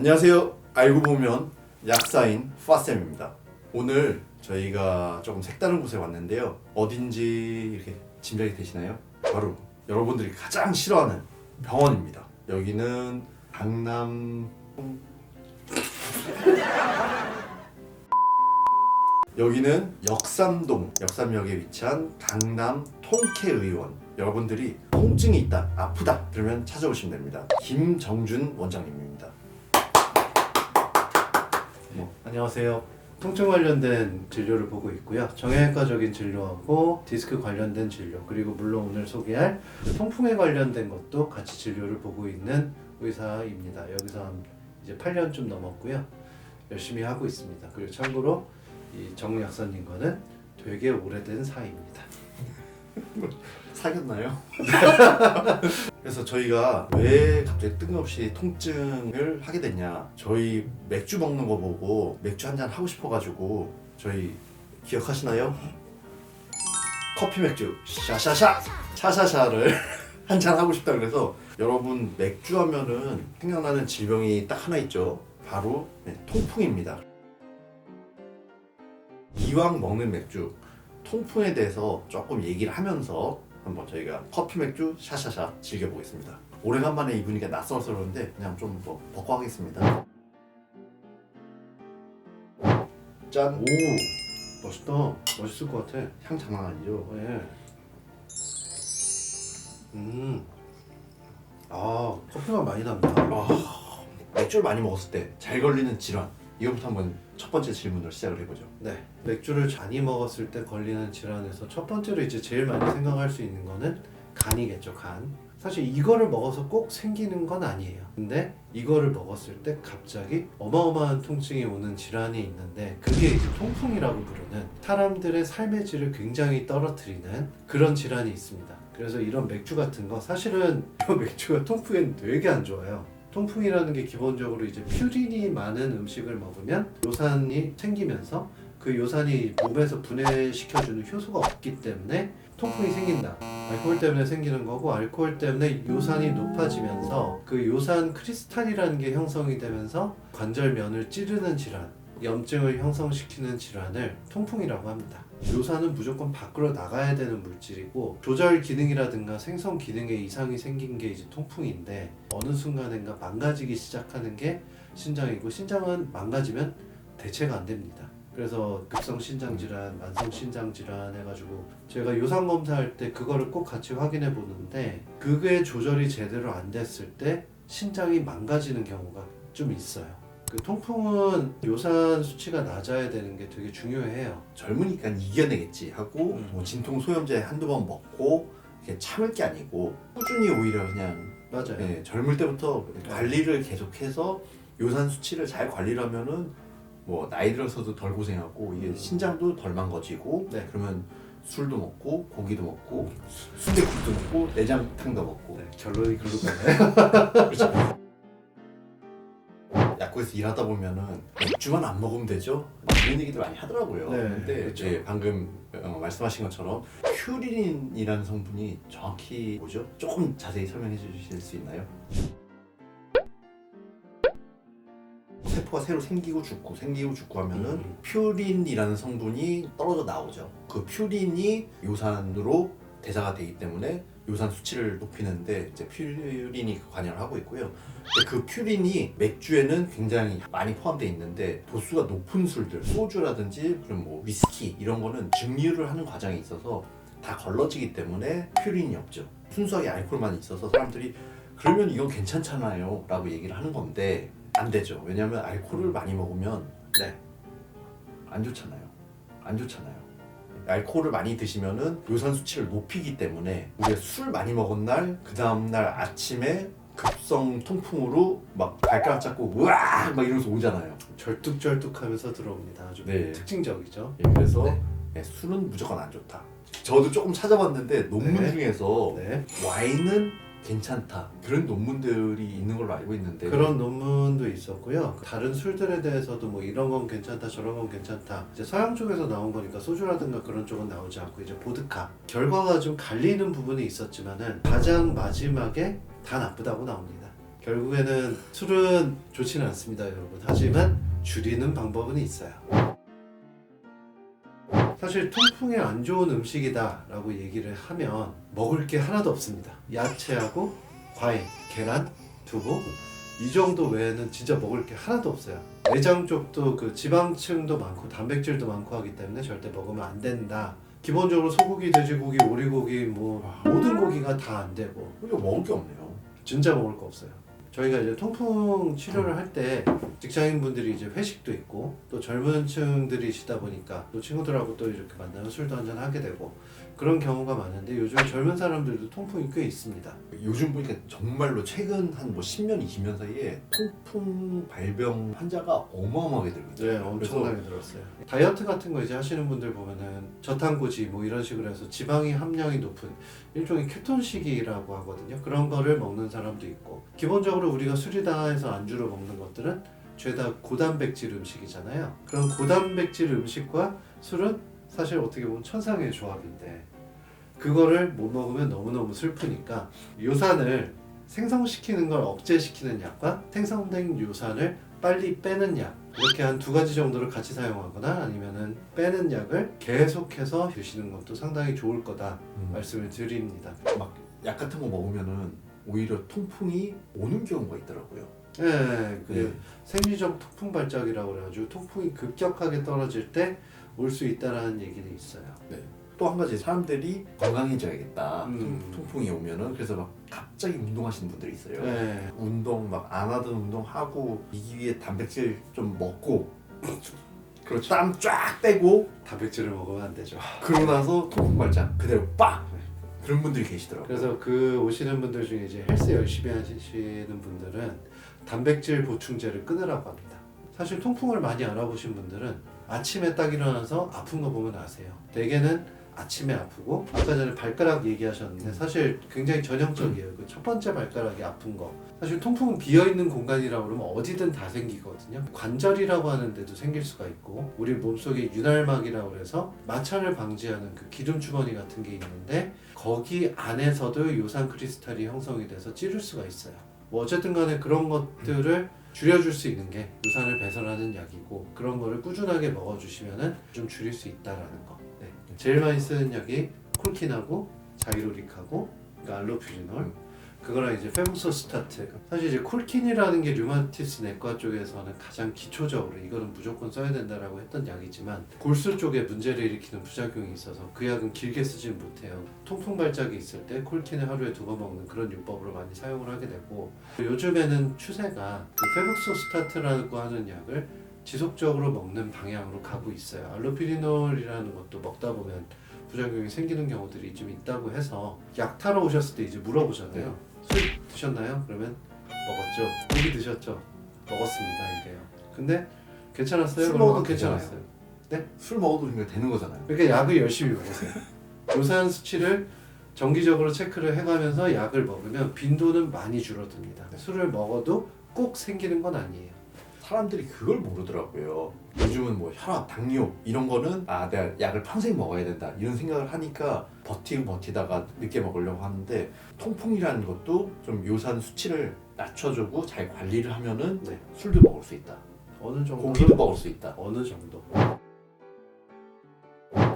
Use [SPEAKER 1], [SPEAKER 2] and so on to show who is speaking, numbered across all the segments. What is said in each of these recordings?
[SPEAKER 1] 안녕하세요. 알고 보면 약사인 파쌤입니다. 오늘 저희가 조금 색다른 곳에 왔는데요. 어딘지 이렇게 짐작이 되시나요? 바로 여러분들이 가장 싫어하는 병원입니다. 여기는 여기는 역삼역에 위치한 강남 통케의원. 여러분들이 통증이 있다, 아프다 들으면 찾아오시면 됩니다. 김정준 원장님입니다.
[SPEAKER 2] 안녕하세요. 통증 관련된 진료를 보고 있고요. 정형외과적인 진료하고 디스크 관련된 진료, 그리고 물론 오늘 소개할 통풍에 관련된 것도 같이 진료를 보고 있는 의사입니다. 여기서 한 이제 8년 좀 넘었고요. 열심히 하고 있습니다. 그리고 참고로 이 정 약사님과는 되게 오래된 사이입니다.
[SPEAKER 1] 사귀었나요? 그래서 저희가 왜 갑자기 뜬금없이 통증을 하게 됐냐, 저희 맥주 먹는 거 보고 맥주 한잔 하고 싶어가지고, 저희 기억하시나요? 커피 맥주 샤샤샤를 한잔 하고 싶다 그래서, 여러분 맥주 하면은 생각나는 질병이 딱 하나 있죠. 바로 통풍입니다. 이왕 먹는 맥주, 통풍에 대해서 조금 얘기를 하면서 한번 저희가 커피 맥주 샤샤샤 즐겨보겠습니다. 오래간만에 이 분위기가 낯설어서 그런데 그냥 좀 벗고 하겠습니다. 짠!
[SPEAKER 2] 오, 멋있다. 멋있을 것 같아.
[SPEAKER 1] 향 장난 아니죠?
[SPEAKER 2] 네. 커피가 많이 납니다.
[SPEAKER 1] 맥주를 많이 먹었을 때 잘 걸리는 질환, 이거부터 한번 첫 번째 질문으로 시작을 해보죠.
[SPEAKER 2] 네, 맥주를 많이 먹었을 때 걸리는 질환에서 첫 번째로 이제 제일 많이 생각할 수 있는 거는 간이겠죠. 간. 사실 이거를 먹어서 꼭 생기는 건 아니에요. 근데 이거를 먹었을 때 갑자기 어마어마한 통증이 오는 질환이 있는데, 그게 이제 통풍이라고 부르는, 사람들의 삶의 질을 굉장히 떨어뜨리는 그런 질환이 있습니다. 그래서 이런 맥주 같은 거, 사실은 이 맥주가 통풍에는 되게 안 좋아요. 통풍이라는 게 기본적으로 이제 퓨린이 많은 음식을 먹으면 요산이 생기면서, 그 요산이 몸에서 분해시켜주는 효소가 없기 때문에 통풍이 생긴다. 알코올 때문에 생기는 거고, 알코올 때문에 요산이 높아지면서 그 요산 크리스탈이라는 게 형성이 되면서 관절면을 찌르는 질환, 염증을 형성시키는 질환을 통풍이라고 합니다. 요산은 무조건 밖으로 나가야 되는 물질이고, 조절 기능이라든가 생성 기능에 이상이 생긴 게 이제 통풍인데, 어느 순간인가 망가지기 시작하는 게 신장이고, 신장은 망가지면 대체가 안 됩니다. 그래서 급성 신장 질환, 만성 신장 질환 해가지고 제가 요산 검사할 때 그거를 꼭 같이 확인해 보는데, 그게 조절이 제대로 안 됐을 때 신장이 망가지는 경우가 좀 있어요. 그 통풍은 요산 수치가 낮아야 되는 게 되게 중요해요.
[SPEAKER 1] 젊으니까 이겨내겠지 하고 뭐 진통 소염제 한두 번 먹고 이렇게 참을 게 아니고, 꾸준히 오히려 그냥
[SPEAKER 2] 맞아요.
[SPEAKER 1] 젊을 때부터 관리를 계속해서 요산 수치를 잘 관리를 하면은 뭐 나이 들어서도 덜 고생하고, 이게 신장도 덜 망가지고,
[SPEAKER 2] 네.
[SPEAKER 1] 그러면 술도 먹고 고기도 먹고 순댓국도 먹고 내장탕도 먹고.
[SPEAKER 2] 네, 결론이 글로 가네.
[SPEAKER 1] 그렇죠. 약국에서 일하다 보면은 맥주만 안 먹으면 되죠? 막 이런 얘기들 많이 하더라고요.
[SPEAKER 2] 네,
[SPEAKER 1] 근데
[SPEAKER 2] 그렇죠.
[SPEAKER 1] 방금 말씀하신 것처럼 퓨린이라는 성분이 정확히 뭐죠? 조금 자세히 설명해 주실 수 있나요? 세포가 새로 생기고 죽고 하면은 퓨린이라는 성분이 떨어져 나오죠. 그 퓨린이 요산으로 대사가 되기 때문에 요산 수치를 높이는데 이제 퓨린이 관여를 하고 있고요. 근데 그 퓨린이 맥주에는 굉장히 많이 포함되어 있는데, 도수가 높은 술들, 소주라든지 그럼 뭐 위스키 이런 거는 증류를 하는 과정에 있어서 다 걸러지기 때문에 퓨린이 없죠. 순수하게 알코올만 있어서 사람들이 그러면 이건 괜찮잖아요 라고 얘기를 하는 건데, 안 되죠. 왜냐면 알코올을 많이 먹으면 안 좋잖아요. 알코올을 많이 드시면은 요산 수치를 높이기 때문에, 우리가 술 많이 먹은 날 그 다음날 아침에 급성 통풍으로 막 발가락 잡고 으악 막 이러면서 오잖아요.
[SPEAKER 2] 절뚝절뚝하면서 들어옵니다. 아주
[SPEAKER 1] 네.
[SPEAKER 2] 특징적이죠.
[SPEAKER 1] 그래서
[SPEAKER 2] 네.
[SPEAKER 1] 술은 무조건 안 좋다. 저도 조금 찾아봤는데 논문
[SPEAKER 2] 네.
[SPEAKER 1] 중에서
[SPEAKER 2] 네.
[SPEAKER 1] 와인은 괜찮다 그런 논문들이 있는 걸로 알고 있는데,
[SPEAKER 2] 그런 논문도 있었고요. 다른 술들에 대해서도 뭐 이런 건 괜찮다, 저런 건 괜찮다. 이제 서양 쪽에서 나온 거니까 소주라든가 그런 쪽은 나오지 않고, 이제 보드카 결과가 좀 갈리는 부분이 있었지만은 가장 마지막에 다 나쁘다고 나옵니다. 결국에는 술은 좋지는 않습니다, 여러분. 하지만 줄이는 방법은 있어요. 사실 통풍에 안 좋은 음식이다 라고 얘기를 하면 먹을 게 하나도 없습니다. 야채하고 과일, 계란, 두부 이 정도 외에는 진짜 먹을 게 하나도 없어요. 내장 쪽도 그 지방층도 많고 단백질도 많고 하기 때문에 절대 먹으면 안 된다. 기본적으로 소고기, 돼지고기, 오리고기 뭐 모든 고기가 다 안 되고
[SPEAKER 1] 이거 먹을 게 없네요.
[SPEAKER 2] 진짜 먹을 거 없어요. 저희가 이제 통풍 치료를 할 때 직장인분들이 이제 회식도 있고 또 젊은 층들이시다 보니까 또 친구들하고 또 이렇게 만나면 술도 한잔 하게 되고 그런 경우가 많은데 요즘 젊은 사람들도 통풍이 꽤 있습니다.
[SPEAKER 1] 요즘 보니까 정말로 최근 한 뭐 10년, 20년 사이에 통풍 발병 환자가 어마어마하게 늘고 있어요.
[SPEAKER 2] 네, 엄청나게 들었어요. 다이어트 같은 거 이제 하시는 분들 보면은 저탄고지 뭐 이런 식으로 해서 지방이 함량이 높은 일종의 케톤식이라고 하거든요. 그런 거를 먹는 사람도 있고 기본적으로 우리가 술이다 해서 안주로 먹는 것들은 죄다 고단백질 음식이잖아요. 그런 고단백질 음식과 술은 사실 어떻게 보면 천상의 조합인데 그거를 못 먹으면 너무너무 슬프니까 요산을 생성시키는 걸 억제시키는 약과 생성된 요산을 빨리 빼는 약 이렇게 한 두 가지 정도를 같이 사용하거나 아니면은 빼는 약을 계속해서 드시는 것도 상당히 좋을 거다 말씀을 드립니다.
[SPEAKER 1] 막 약 같은 거 먹으면은 오히려 통풍이 오는 경우가 있더라고요.
[SPEAKER 2] 네, 그
[SPEAKER 1] 네.
[SPEAKER 2] 생리적 통풍 발작이라고 그래가지고 통풍이 급격하게 떨어질 때 올 수 있다라는 얘기는 있어요.
[SPEAKER 1] 또 한 가지 사람들이 건강해져야겠다.
[SPEAKER 2] 음.
[SPEAKER 1] 통풍이 오면은 그래서 막 갑자기 운동하시는 분들이 있어요.
[SPEAKER 2] 네,
[SPEAKER 1] 운동 막 안 하던 운동 하고 이 위에 단백질 좀 먹고 그리고 땀 쫙 빼고
[SPEAKER 2] 단백질을 먹으면 안 되죠.
[SPEAKER 1] 그러고 나서 통풍 발작 그대로 빡 그런 분들이 계시더라고요.
[SPEAKER 2] 그래서 그 오시는 분들 중에 이제 헬스 열심히 하시는 분들은 단백질 보충제를 끊으라고 합니다. 사실 통풍을 많이 알아보신 분들은 아침에 딱 일어나서 아픈 거 보면 아세요. 대개는 아침에 아프고 아까 전에 발가락 얘기하셨는데 사실 굉장히 전형적이에요. 그 첫 번째 발가락이 아픈 거. 사실 통풍은 비어있는 공간이라고 그러면 어디든 다 생기거든요. 관절이라고 하는 데도 생길 수가 있고 우리 몸속에 윤활막이라고 해서 마찰을 방지하는 그 기름 주머니 같은 게 있는데 거기 안에서도 요산 크리스탈이 형성이 돼서 찌를 수가 있어요. 뭐 어쨌든 간에 그런 것들을 줄여줄 수 있는 게 요산을 배설하는 약이고 그런 거를 꾸준하게 먹어주시면은 좀 줄일 수 있다라는 거. 네. 제일 많이 쓰는 약이 콜킨하고 자이로릭하고 그러니까 알로퓨리놀 그거랑 이제 페북소스타트. 사실 이제 콜킨이라는 게 류마티스 내과 쪽에서는 가장 기초적으로 이거는 무조건 써야 된다라고 했던 약이지만 골수 쪽에 문제를 일으키는 부작용이 있어서 그 약은 길게 쓰진 못해요. 통풍 발작이 있을 때 콜킨을 하루에 2번 먹는 그런 요법으로 많이 사용을 하게 되고 요즘에는 추세가 그 페북소스타트라고 하는 약을 지속적으로 먹는 방향으로 가고 있어요. 알로피리놀이라는 것도 먹다 보면 부작용이 생기는 경우들이 좀 있다고 해서 약 타러 오셨을 때 이제 물어보잖아요. 술 드셨나요? 그러면 먹었죠. 고기 드셨죠? 먹었습니다. 이래요. 근데 괜찮았어요?
[SPEAKER 1] 술
[SPEAKER 2] 그러면
[SPEAKER 1] 먹어도
[SPEAKER 2] 괜찮았어요.
[SPEAKER 1] 술 먹어도 그러니까 되는 거잖아요.
[SPEAKER 2] 그러니까 약을 열심히 먹으세요. 요산 수치를 정기적으로 체크를 해가면서 약을 먹으면 빈도는 많이 줄어듭니다. 술을 먹어도 꼭 생기는 건 아니에요.
[SPEAKER 1] 사람들이 그걸 모르더라고요. 요즘은 뭐 혈압, 당뇨 이런 거는 아 내가 약을 평생 먹어야 된다 이런 생각을 하니까 버티다가 늦게 먹으려고 하는데 통풍이라는 것도 좀 요산 수치를 낮춰주고 잘 관리를 하면은
[SPEAKER 2] 네.
[SPEAKER 1] 술도 먹을 수 있다.
[SPEAKER 2] 어느 정도
[SPEAKER 1] 고기도 먹을 수 있다.
[SPEAKER 2] 어느 정도.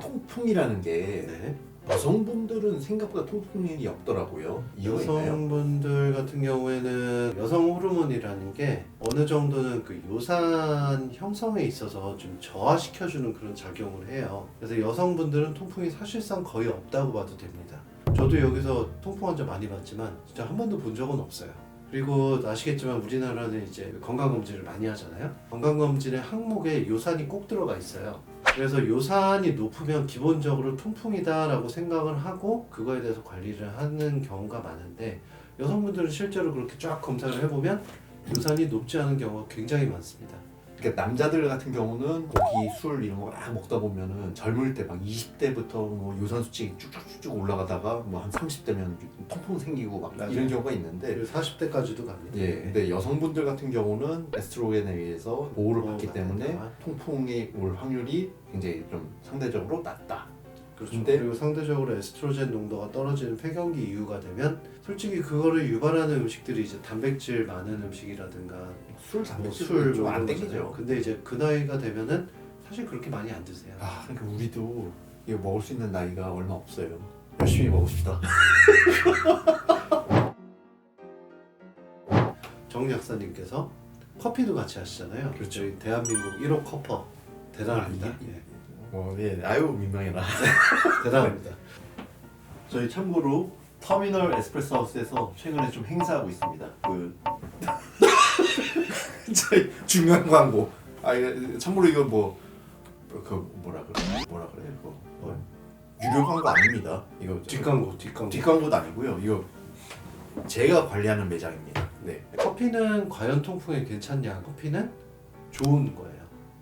[SPEAKER 1] 통풍이라는 게
[SPEAKER 2] 네.
[SPEAKER 1] 여성분들은 생각보다 통풍이 없더라고요. 이유가 있나요?
[SPEAKER 2] 여성분들 같은 경우에는 여성 호르몬이라는 게 어느 정도는 그 요산 형성에 있어서 좀 저하시켜주는 그런 작용을 해요. 그래서 여성분들은 통풍이 사실상 거의 없다고 봐도 됩니다. 저도 여기서 통풍 환자 많이 봤지만 진짜 한 번도 본 적은 없어요. 그리고 아시겠지만 우리나라는 이제 건강검진을 많이 하잖아요. 건강검진의 항목에 요산이 꼭 들어가 있어요. 그래서 요산이 높으면 기본적으로 통풍이다라고 생각을 하고 그거에 대해서 관리를 하는 경우가 많은데 여성분들은 실제로 그렇게 쫙 검사를 해보면 요산이 높지 않은 경우가 굉장히 많습니다.
[SPEAKER 1] 그러니까 남자들 같은 경우는 고기, 술 이런 거 막 먹다 보면은 젊을 때 막 20대부터 뭐 요산 수치 쭉쭉쭉 올라가다가 뭐 한 30대면 통풍 생기고 막
[SPEAKER 2] 맞아요.
[SPEAKER 1] 이런 경우가 있는데
[SPEAKER 2] 40대까지도 갑니다.
[SPEAKER 1] 예, 근데 여성분들 같은 경우는 에스트로겐에 의해서 보호를 받기
[SPEAKER 2] 받으니까.
[SPEAKER 1] 때문에 통풍이 올 확률이 굉장히 좀 상대적으로 낮다.
[SPEAKER 2] 그렇죠.
[SPEAKER 1] 근데
[SPEAKER 2] 그리고 상대적으로 에스트로겐 농도가 떨어지는 폐경기 이후가 되면 솔직히 그거를 유발하는 음식들이 이제 단백질 많은 음식이라든가
[SPEAKER 1] 술, 단백질
[SPEAKER 2] 술
[SPEAKER 1] 좀안
[SPEAKER 2] 뭐
[SPEAKER 1] 땡기죠.
[SPEAKER 2] 이런 거잖아요. 근데 이제 그 나이가 되면은 사실 그렇게 많이 안 드세요.
[SPEAKER 1] 아, 그러니까 우리도 이거 먹을 수 있는 나이가 얼마 없어요. 열심히 먹읍시다.
[SPEAKER 2] 정 약사님께서 커피도 같이 하시잖아요.
[SPEAKER 1] 그렇죠.
[SPEAKER 2] 저희 대한민국 1호 커퍼 대단합니다.
[SPEAKER 1] 아,
[SPEAKER 2] 예.
[SPEAKER 1] 예, 아유 민망해라.
[SPEAKER 2] 대단합니다.
[SPEAKER 1] 저희 참고로 터미널 에스프레소 하우스에서 최근에 좀 행사하고 있습니다. 그 저희 중요한 광고. 참고로 이거 뭐라 그래 유료 광고 아닙니다. 이거 뒷광고도 아니고요. 이거 제가 관리하는 매장입니다. 네.
[SPEAKER 2] 커피는 과연 통풍에 괜찮냐? 커피는 좋은 거예요.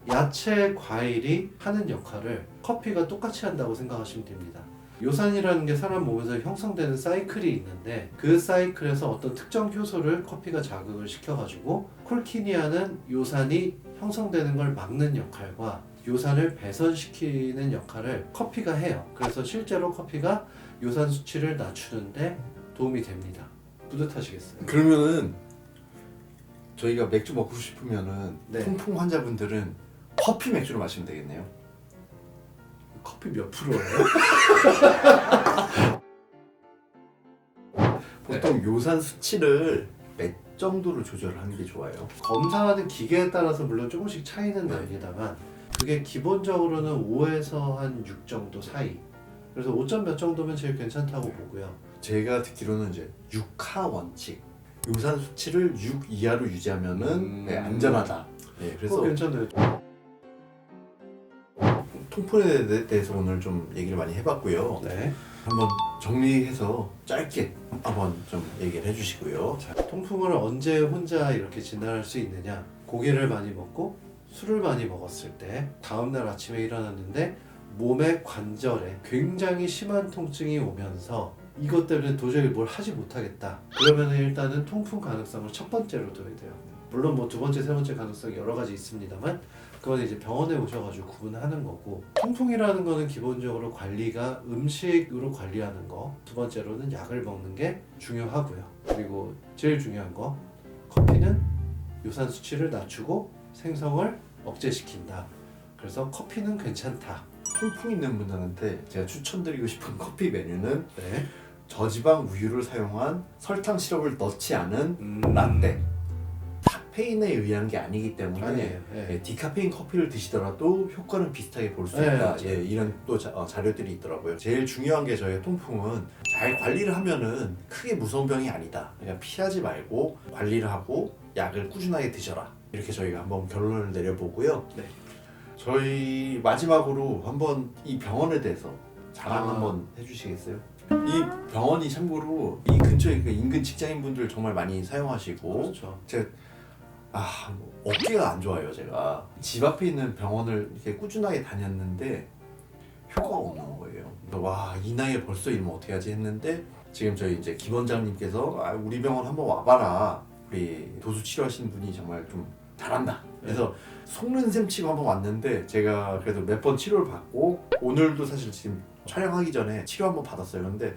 [SPEAKER 2] 야채, 과일이 하는 역할을 커피가 똑같이 한다고 생각하시면 됩니다. 요산이라는 게 사람 몸에서 형성되는 사이클이 있는데 그 사이클에서 어떤 특정 효소를 커피가 자극을 시켜가지고 콜키니아는 요산이 형성되는 걸 막는 역할과 요산을 배선시키는 역할을 커피가 해요. 그래서 실제로 커피가 요산 수치를 낮추는데 도움이 됩니다. 뿌듯하시겠어요?
[SPEAKER 1] 그러면은 저희가 맥주 먹고 싶으면은
[SPEAKER 2] 네.
[SPEAKER 1] 통풍 환자분들은 커피 맥주를 마시면 되겠네요.
[SPEAKER 2] 커피 몇 프로예요?
[SPEAKER 1] 보통 요산 수치를 몇 정도로 조절하는 게 좋아요?
[SPEAKER 2] 검사하는 기계에 따라서 물론 조금씩 차이는
[SPEAKER 1] 네.
[SPEAKER 2] 납니다만 그게 기본적으로는 5에서 한 6 정도 사이. 그래서 5점 몇 정도면 제일 괜찮다고 보고요.
[SPEAKER 1] 제가 듣기로는 이제 6하 원칙. 요산 수치를 6 이하로 유지하면은 네, 안전하다. 네,
[SPEAKER 2] 그래서
[SPEAKER 1] 그래서
[SPEAKER 2] 괜찮아요.
[SPEAKER 1] 통풍에 대해서 오늘 좀 얘기를 많이 해봤고요.
[SPEAKER 2] 네.
[SPEAKER 1] 한번 정리해서 짧게 한번 좀 얘기를 해주시고요.
[SPEAKER 2] 자, 통풍을 언제 혼자 이렇게 진단할 수 있느냐? 고기를 많이 먹고 술을 많이 먹었을 때 다음날 아침에 일어났는데 몸의 관절에 굉장히 심한 통증이 오면서 이것 때문에 도저히 뭘 하지 못하겠다. 그러면 일단은 통풍 가능성을 첫 번째로 둬야 돼요. 물론 뭐 두 번째, 세 번째 가능성이 여러 가지 있습니다만 그건 이제 병원에 오셔가지고 구분하는 거고 통풍이라는 거는 기본적으로 관리가 음식으로 관리하는 거 두 번째로는 약을 먹는 게 중요하고요. 그리고 제일 중요한 거 커피는 요산 수치를 낮추고 생성을 억제시킨다. 그래서 커피는 괜찮다.
[SPEAKER 1] 통풍 있는 분들한테 제가 추천드리고 싶은 커피 메뉴는
[SPEAKER 2] 네.
[SPEAKER 1] 저지방 우유를 사용한 설탕 시럽을 넣지 않은 라떼. 카페인에 의한 게 아니기 때문에
[SPEAKER 2] 아니에요. 예.
[SPEAKER 1] 예, 디카페인 커피를 드시더라도 효과는 비슷하게 볼 수
[SPEAKER 2] 네,
[SPEAKER 1] 있다.
[SPEAKER 2] 맞아요.
[SPEAKER 1] 예, 이런 또 자료들이 있더라고요. 제일 중요한 게 저희 통풍은 잘 관리를 하면은 크게 무서운 병이 아니다. 그러니까 피하지 말고 관리를 하고 약을 꾸준하게 드셔라. 이렇게 저희가 한번 결론을 내려보고요.
[SPEAKER 2] 네.
[SPEAKER 1] 저희 마지막으로 한번 이 병원에 대해서 자랑 한번 해주시겠어요? 이 병원이 참고로 이 근처에 그 인근 직장인분들 정말 많이 사용하시고
[SPEAKER 2] 그렇죠.
[SPEAKER 1] 어깨가 안 좋아요. 제가 집 앞에 있는 병원을 이렇게 꾸준하게 다녔는데 효과가 없는 거예요. 와, 이 나이에 벌써 이러면 어떻게 하지 했는데 지금 저희 이제 김 원장님께서 우리 병원 한번 와봐라. 우리 도수 치료하시는 분이 정말 좀 잘한다. 그래서 속는 셈 치고 한번 왔는데 제가 그래도 몇 번 치료를 받고 오늘도 사실 지금 촬영하기 전에 치료 한번 받았어요. 근데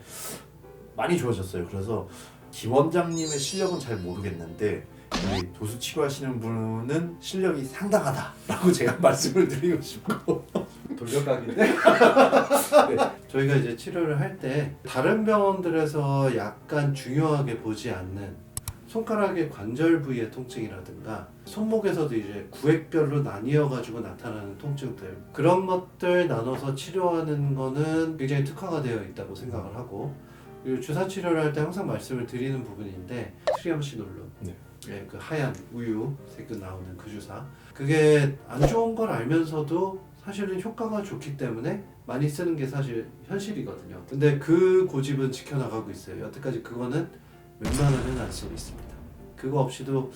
[SPEAKER 1] 많이 좋아졌어요. 그래서 김 원장님의 실력은 잘 모르겠는데 우리 도수 치료하시는 분은 실력이 상당하다라고 제가 말씀을 드리고 싶고
[SPEAKER 2] 돌려가기인데? 네. 저희가 이제 치료를 할 때 다른 병원들에서 약간 중요하게 보지 않는 손가락의 관절 부위의 통증이라든가 손목에서도 이제 구획별로 나뉘어 가지고 나타나는 통증들 그런 것들 나눠서 치료하는 거는 굉장히 특화가 되어 있다고 생각을 하고 그리고 주사 치료를 할 때 항상 말씀을 드리는 부분인데 트리암시놀론
[SPEAKER 1] 네.
[SPEAKER 2] 예, 그 하얀 우유 색깔 나오는 그 주사 그게 안 좋은 걸 알면서도 사실은 효과가 좋기 때문에 많이 쓰는 게 사실 현실이거든요. 근데 그 고집은 지켜나가고 있어요. 여태까지 그거는 웬만하면 안 쓰고 있습니다. 그거 없이도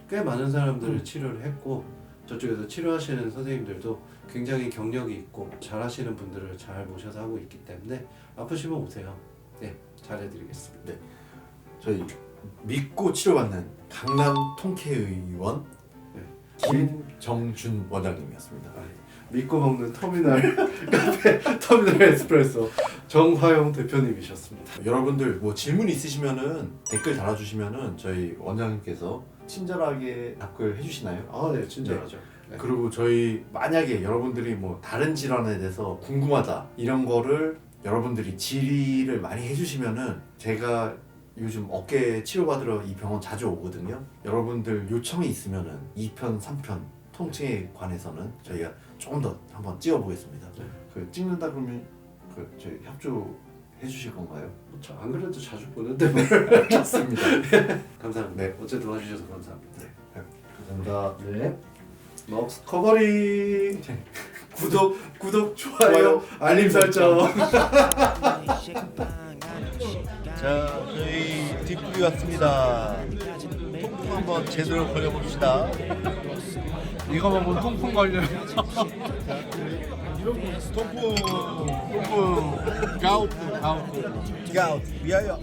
[SPEAKER 2] 꽤 많은 사람들을 치료를 했고 저쪽에서 치료하시는 선생님들도 굉장히 경력이 있고 잘하시는 분들을 잘 모셔서 하고 있기 때문에 아프시면 오세요. 네, 잘해드리겠습니다.
[SPEAKER 1] 저희 믿고 치료받는 강남 통쾌의원 김정준 원장님이었습니다.
[SPEAKER 2] 믿고 먹는 터미널 카페 터미널 에스프레소 정화영 대표님이셨습니다.
[SPEAKER 1] 여러분들 뭐 질문 있으시면은 댓글 달아주시면은 저희 원장님께서 친절하게 답글 해주시나요?
[SPEAKER 2] 아, 네, 친절하죠. 네.
[SPEAKER 1] 그리고 저희 만약에 여러분들이 뭐 다른 질환에 대해서 궁금하다 이런 거를 여러분들이 질의를 많이 해주시면은 제가 요즘 어깨 치료받으러 이 병원 자주 오거든요. 여러분들 요청이 있으면은 2편, 3편 통증에 관해서는 저희가 조금 더 한번 찍어보겠습니다.
[SPEAKER 2] 네.
[SPEAKER 1] 그 찍는다 그러면 그 저희 협조해 주실 건가요?
[SPEAKER 2] 안 그래도 자주 보는데 뭘.
[SPEAKER 1] 좋습니다.
[SPEAKER 2] 감사합니다.
[SPEAKER 1] 네.
[SPEAKER 2] 어쨌든 와주셔서 감사합니다.
[SPEAKER 1] 네. 감사합니다.
[SPEAKER 2] 네. 먹스 커버링. 구독, 좋아요, 알림 설정.
[SPEAKER 3] 자, 저희 뒷부리 왔습니다. 통풍 한번 제대로 걸려봅시다.
[SPEAKER 4] 이거 먹으면 통풍 걸려요.
[SPEAKER 3] 통풍,
[SPEAKER 4] 가우트.
[SPEAKER 3] 가웃, 위하여.